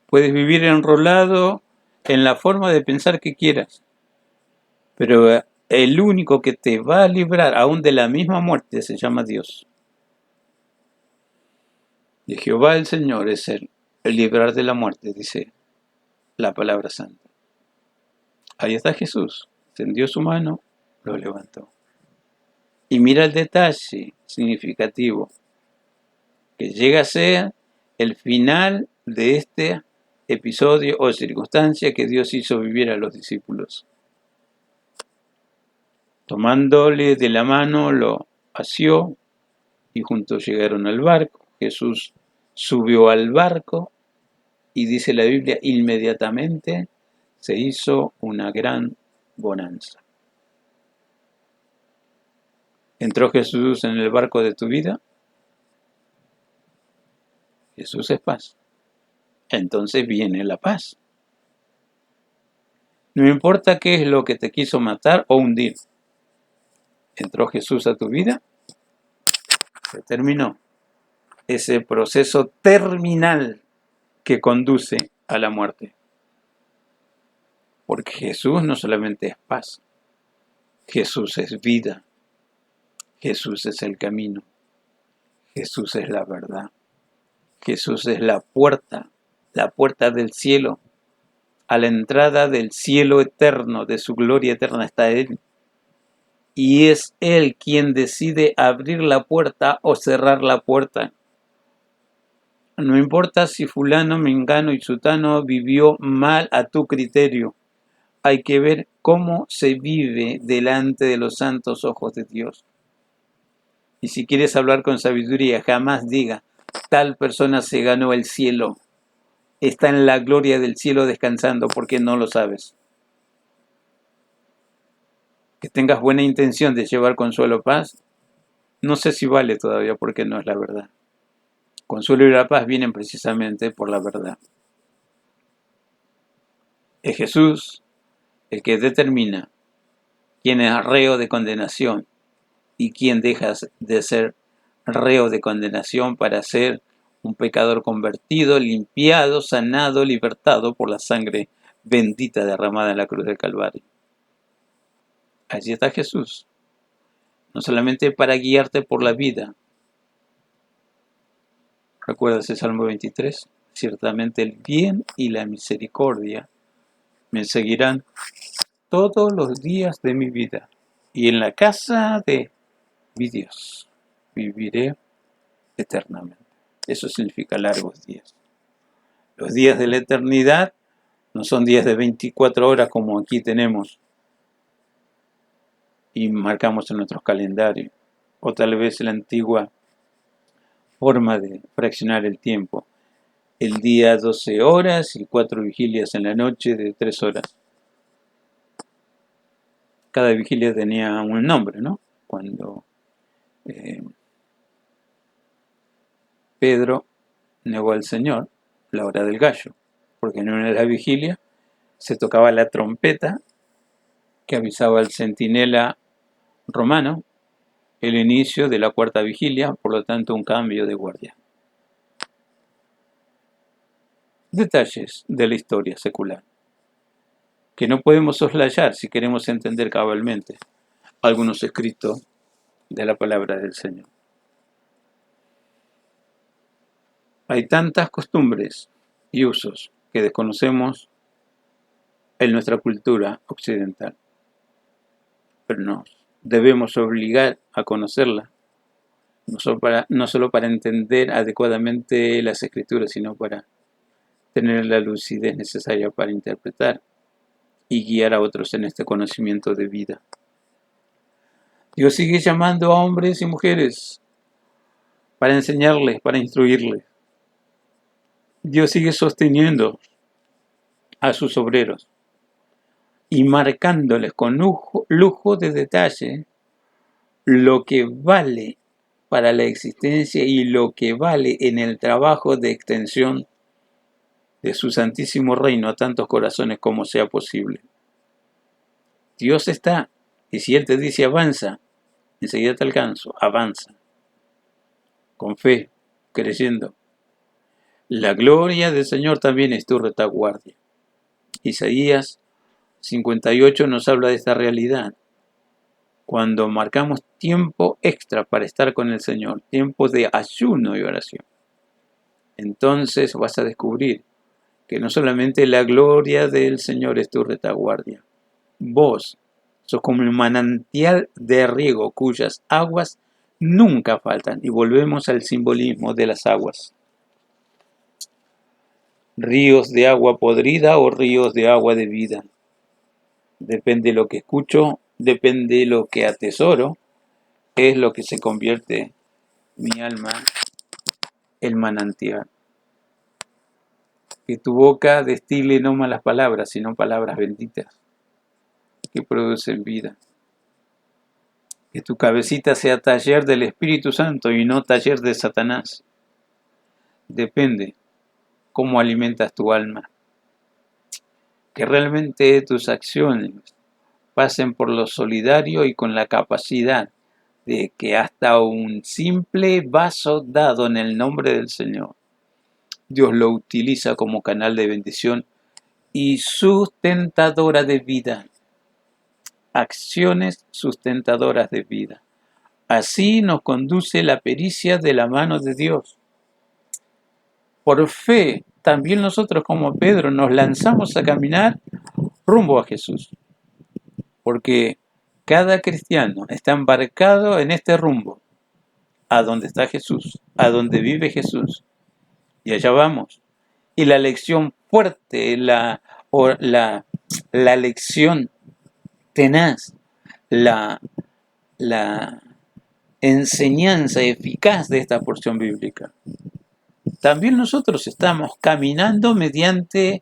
Puedes vivir enrolado en la forma de pensar que quieras, pero el único que te va a librar aún de la misma muerte se llama Dios. De Jehová el Señor es el librar de la muerte, dice la palabra santa. Ahí está Jesús, tendió su mano, lo levantó. Y mira el detalle significativo, que llega a ser el final de este episodio o circunstancia que Dios hizo vivir a los discípulos. Tomándole de la mano, lo asió y juntos llegaron al barco. Jesús subió al barco y dice la Biblia, inmediatamente se hizo una gran bonanza. ¿Entró Jesús en el barco de tu vida? Jesús es paz. Entonces viene la paz. No importa qué es lo que te quiso matar o hundir. ¿Entró Jesús a tu vida? Se terminó ese proceso terminal que conduce a la muerte. Porque Jesús no solamente es paz, Jesús es vida, Jesús es el camino, Jesús es la verdad, Jesús es la puerta del cielo. A la entrada del cielo eterno, de su gloria eterna está Él. Y es Él quien decide abrir la puerta o cerrar la puerta. No importa si fulano, mengano y sutano vivió mal a tu criterio. Hay que ver cómo se vive delante de los santos ojos de Dios. Y si quieres hablar con sabiduría, jamás diga, tal persona se ganó el cielo. Está en la gloria del cielo descansando, porque no lo sabes. Que tengas buena intención de llevar consuelo o paz, no sé si vale todavía porque no es la verdad. Consuelo y la paz vienen precisamente por la verdad. Es Jesús el que determina quién es reo de condenación y quién deja de ser reo de condenación para ser un pecador convertido, limpiado, sanado, libertado por la sangre bendita derramada en la cruz del Calvario. Allí está Jesús, no solamente para guiarte por la vida. ¿Recuerdas el Salmo 23? Ciertamente el bien y la misericordia me seguirán todos los días de mi vida, y en la casa de mi Dios viviré eternamente. Eso significa largos días. Los días de la eternidad no son días de 24 horas como aquí tenemos y marcamos en nuestros calendarios, o tal vez la antigua forma de fraccionar el tiempo. El día 12 horas y 4 vigilias en la noche de 3 horas. Cada vigilia tenía un nombre, ¿no? Cuando Pedro negó al Señor, la hora del gallo, porque en una de las vigilias se tocaba la trompeta que avisaba al centinela romano el inicio de la cuarta vigilia, por lo tanto un cambio de guardia. Detalles de la historia secular que no podemos soslayar si queremos entender cabalmente algunos escritos de la palabra del Señor. Hay tantas costumbres y usos que desconocemos en nuestra cultura occidental, pero nos debemos obligar a conocerla, no solo para entender adecuadamente las escrituras, sino para tener la lucidez necesaria para interpretar y guiar a otros en este conocimiento de vida. Dios sigue llamando a hombres y mujeres para enseñarles, para instruirles. Dios sigue sosteniendo a sus obreros y marcándoles con lujo de detalle lo que vale para la existencia y lo que vale en el trabajo de extensión de su santísimo reino a tantos corazones como sea posible. Dios está, y si Él te dice avanza, enseguida te alcanzo, avanza, con fe, creyendo. La gloria del Señor también es tu retaguardia. Isaías 58 nos habla de esta realidad. Cuando marcamos tiempo extra para estar con el Señor, tiempos de ayuno y oración, entonces vas a descubrir que no solamente la gloria del Señor es tu retaguardia, vos sos como un manantial de riego cuyas aguas nunca faltan. Y volvemos al simbolismo de las aguas. Ríos de agua podrida o ríos de agua de vida. Depende de lo que escucho, depende de lo que atesoro, es lo que se convierte mi alma en manantial. Que tu boca destile no malas palabras, sino palabras benditas que producen vida. Que tu cabecita sea taller del Espíritu Santo y no taller de Satanás. Depende cómo alimentas tu alma. Que realmente tus acciones pasen por lo solidario y con la capacidad de que hasta un simple vaso dado en el nombre del Señor, Dios lo utiliza como canal de bendición y sustentadora de vida. Acciones sustentadoras de vida. Así nos conduce la pericia de la mano de Dios. Por fe, también nosotros como Pedro nos lanzamos a caminar rumbo a Jesús. Porque cada cristiano está embarcado en este rumbo, a donde está Jesús, a donde vive Jesús. Y allá vamos. Y la lección fuerte, la lección tenaz, la enseñanza eficaz de esta porción bíblica. También nosotros estamos caminando mediante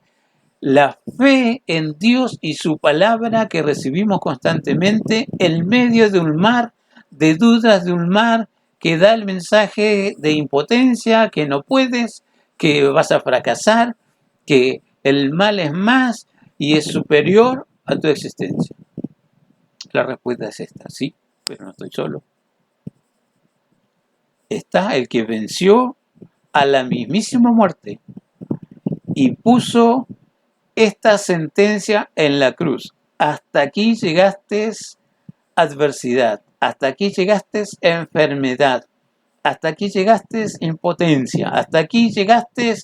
la fe en Dios y su palabra que recibimos constantemente en medio de un mar de dudas, de un mar que da el mensaje de impotencia, que no puedes, que vas a fracasar, que el mal es más y es superior a tu existencia. La respuesta es esta, sí, pero no estoy solo. Está el que venció a la mismísima muerte y puso esta sentencia en la cruz. Hasta aquí llegaste adversidad, hasta aquí llegaste enfermedad, hasta aquí llegaste impotencia, hasta aquí llegaste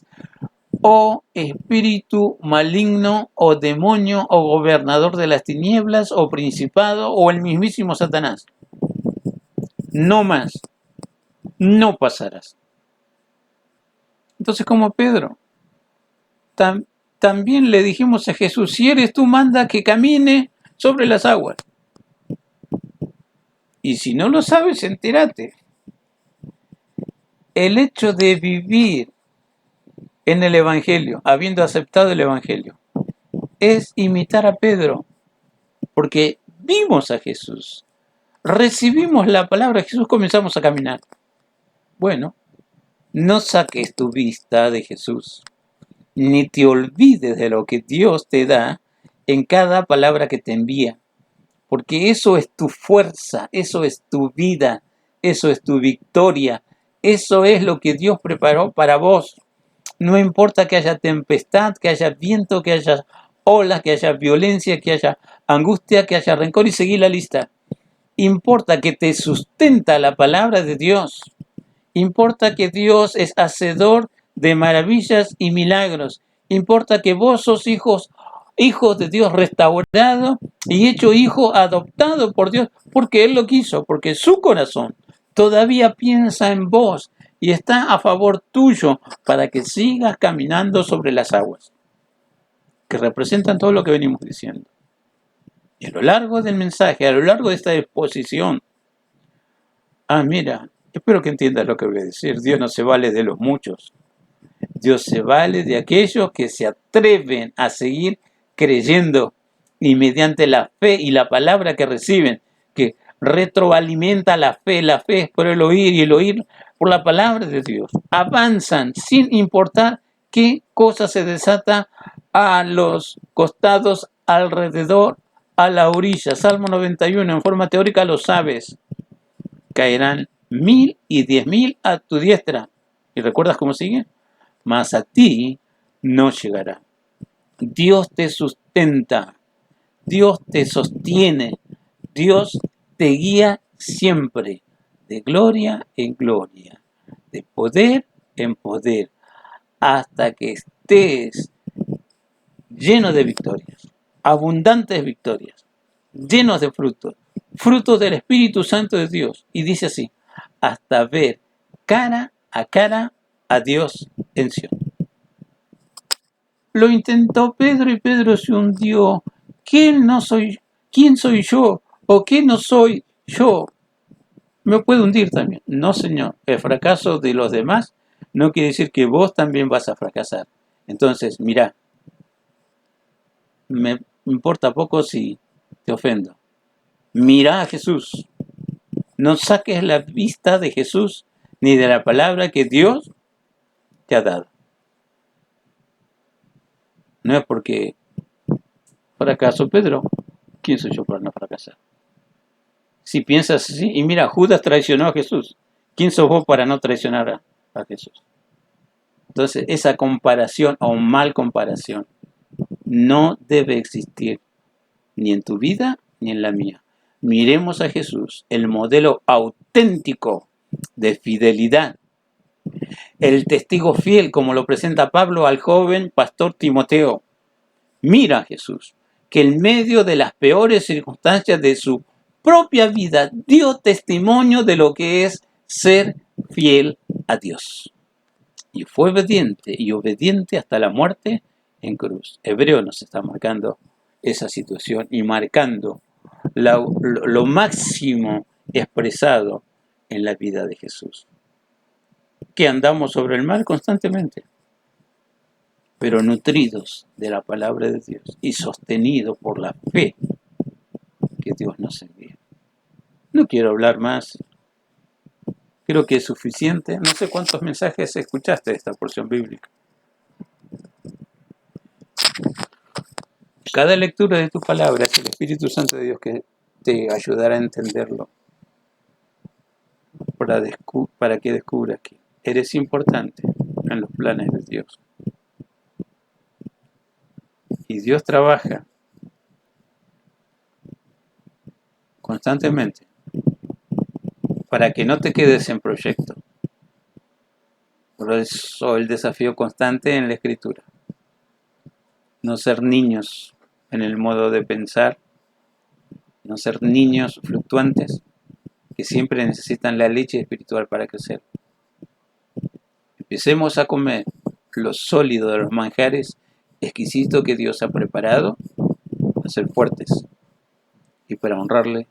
espíritu maligno o demonio o gobernador de las tinieblas o principado o el mismísimo Satanás. No más, no pasarás. Entonces, como Pedro, también le dijimos a Jesús, si eres tú, manda que camine sobre las aguas. Y si no lo sabes, entérate. El hecho de vivir en el Evangelio, habiendo aceptado el Evangelio, es imitar a Pedro, porque vimos a Jesús, recibimos la palabra de Jesús, comenzamos a caminar. Bueno, no saques tu vista de Jesús, ni te olvides de lo que Dios te da en cada palabra que te envía, porque eso es tu fuerza, eso es tu vida, eso es tu victoria, eso es lo que Dios preparó para vos. No importa que haya tempestad, que haya viento, que haya olas, que haya violencia, que haya angustia, que haya rencor y seguir la lista. Importa que te sustenta la palabra de Dios. Importa que Dios es hacedor de maravillas y milagros. Importa que vos sos hijos de Dios restaurado y hecho hijo adoptado por Dios porque Él lo quiso, porque su corazón todavía piensa en vos y está a favor tuyo para que sigas caminando sobre las aguas, que representan todo lo que venimos diciendo. Y a lo largo del mensaje, a lo largo de esta exposición, mira, espero que entiendas lo que voy a decir. Dios no se vale de los muchos. Dios se vale de aquellos que se atreven a seguir creyendo y mediante la fe y la palabra que reciben, que retroalimenta la fe es por el oír y el oír por la palabra de Dios. Avanzan sin importar qué cosa se desata a los costados, alrededor, a la orilla. Salmo 91, en forma teórica lo sabes. Caerán 1000 y 10.000 a tu diestra. ¿Y recuerdas cómo sigue? Mas a ti no llegará. Dios te sustenta, Dios te sostiene, Dios te guía siempre, de gloria en gloria, de poder en poder, hasta que estés lleno de victorias, abundantes victorias, llenos de frutos, frutos del Espíritu Santo de Dios. Y dice así, hasta ver cara a Dios en Sion. Lo intentó Pedro y Pedro se hundió. ¿Quién soy yo? ¿O qué no soy yo? Me puedo hundir también. No, Señor. El fracaso de los demás no quiere decir que vos también vas a fracasar. Entonces, mira, me importa poco si te ofendo. Mira a Jesús. No saques la vista de Jesús ni de la palabra que Dios te ha dado. No es porque fracaso Pedro. ¿Quién soy yo para no fracasar? Si piensas así, y mira, Judas traicionó a Jesús. ¿Quién sos vos para no traicionar a Jesús? Entonces, esa comparación o mal comparación no debe existir ni en tu vida ni en la mía. Miremos a Jesús, el modelo auténtico de fidelidad, el testigo fiel, como lo presenta Pablo al joven pastor Timoteo. Mira a Jesús, que en medio de las peores circunstancias de su propia vida dio testimonio de lo que es ser fiel a Dios. Y fue obediente hasta la muerte en cruz. Hebreo nos está marcando esa situación y marcando lo máximo expresado en la vida de Jesús. Que andamos sobre el mar constantemente, pero nutridos de la palabra de Dios y sostenidos por la fe que Dios nos envía. No quiero hablar más, creo que es suficiente. No sé cuántos mensajes escuchaste de esta porción bíblica. Cada lectura de tu palabra es el Espíritu Santo de Dios que te ayudará a entenderlo, para que descubras que eres importante en los planes de Dios. Y Dios trabaja constantemente para que no te quedes en proyecto. Por eso el desafío constante en la Escritura. No ser niños en el modo de pensar, no ser niños fluctuantes que siempre necesitan la leche espiritual para crecer. Empecemos a comer lo sólido de los manjares exquisitos que Dios ha preparado para ser fuertes y para honrarle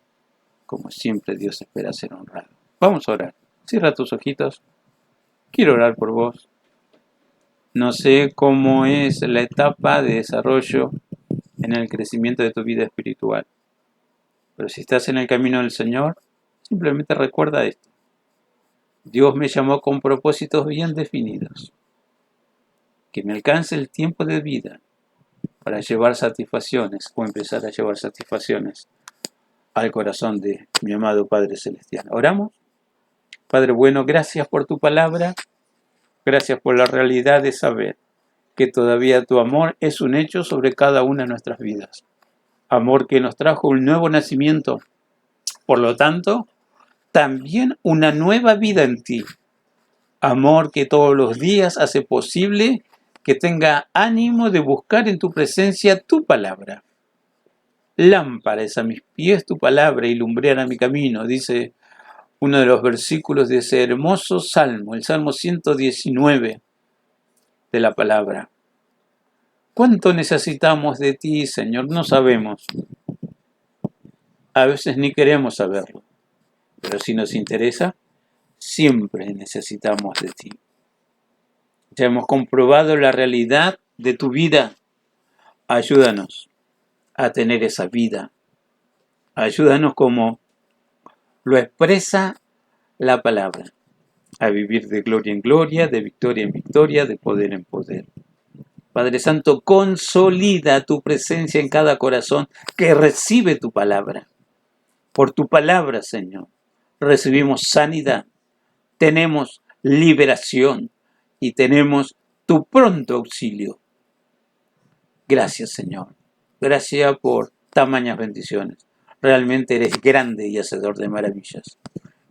como siempre Dios espera ser honrado. Vamos a orar. Cierra tus ojitos. Quiero orar por vos. No sé cómo es la etapa de desarrollo en el crecimiento de tu vida espiritual. Pero si estás en el camino del Señor, simplemente recuerda esto. Dios me llamó con propósitos bien definidos. Que me alcance el tiempo de vida para llevar satisfacciones o empezar a llevar satisfacciones al corazón de mi amado Padre Celestial. ¿Oramos? Padre bueno, gracias por tu palabra. Gracias por la realidad de saber que todavía tu amor es un hecho sobre cada una de nuestras vidas. Amor que nos trajo un nuevo nacimiento. Por lo tanto, también una nueva vida en ti. Amor que todos los días hace posible que tenga ánimo de buscar en tu presencia tu palabra. Lámpara es a mis pies tu palabra y lumbrera mi camino, dice uno de los versículos de ese hermoso salmo, el Salmo 119 de la palabra. ¿Cuánto necesitamos de ti, Señor? No sabemos. A veces ni queremos saberlo, pero si nos interesa, siempre necesitamos de ti. Ya hemos comprobado la realidad de tu vida. Ayúdanos a tener esa vida. Ayúdanos como lo expresa la palabra, a vivir de gloria en gloria, de victoria en victoria, de poder en poder. Padre Santo, consolida tu presencia en cada corazón que recibe tu palabra. Por tu palabra, Señor, recibimos sanidad, tenemos liberación y tenemos tu pronto auxilio. Gracias, Señor. Gracias por tamañas bendiciones. Realmente eres grande y hacedor de maravillas.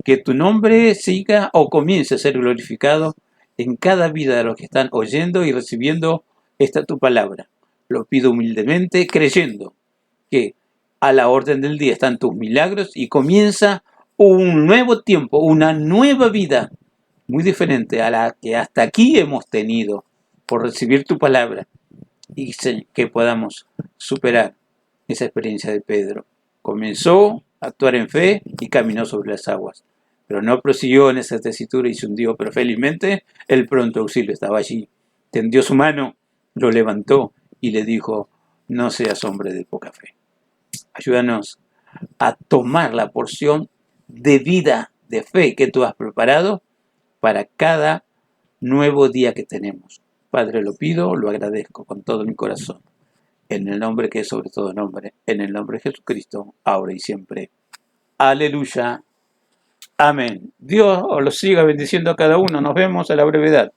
Que tu nombre siga o comience a ser glorificado en cada vida de los que están oyendo y recibiendo esta tu palabra. Lo pido humildemente, creyendo que a la orden del día están tus milagros y comienza un nuevo tiempo, una nueva vida, muy diferente a la que hasta aquí hemos tenido por recibir tu palabra, y que podamos superar esa experiencia de Pedro. Comenzó a actuar en fe y caminó sobre las aguas, pero no prosiguió en esa tesitura y se hundió, pero felizmente el pronto auxilio estaba allí. Tendió su mano, lo levantó y le dijo: no seas hombre de poca fe. Ayúdanos a tomar la porción de vida, de fe que tú has preparado para cada nuevo día que tenemos. Padre, lo pido, lo agradezco con todo mi corazón. En el nombre que es sobre todo nombre, en el nombre de Jesucristo, ahora y siempre. Aleluya. Amén. Dios os los siga bendiciendo a cada uno. Nos vemos a la brevedad.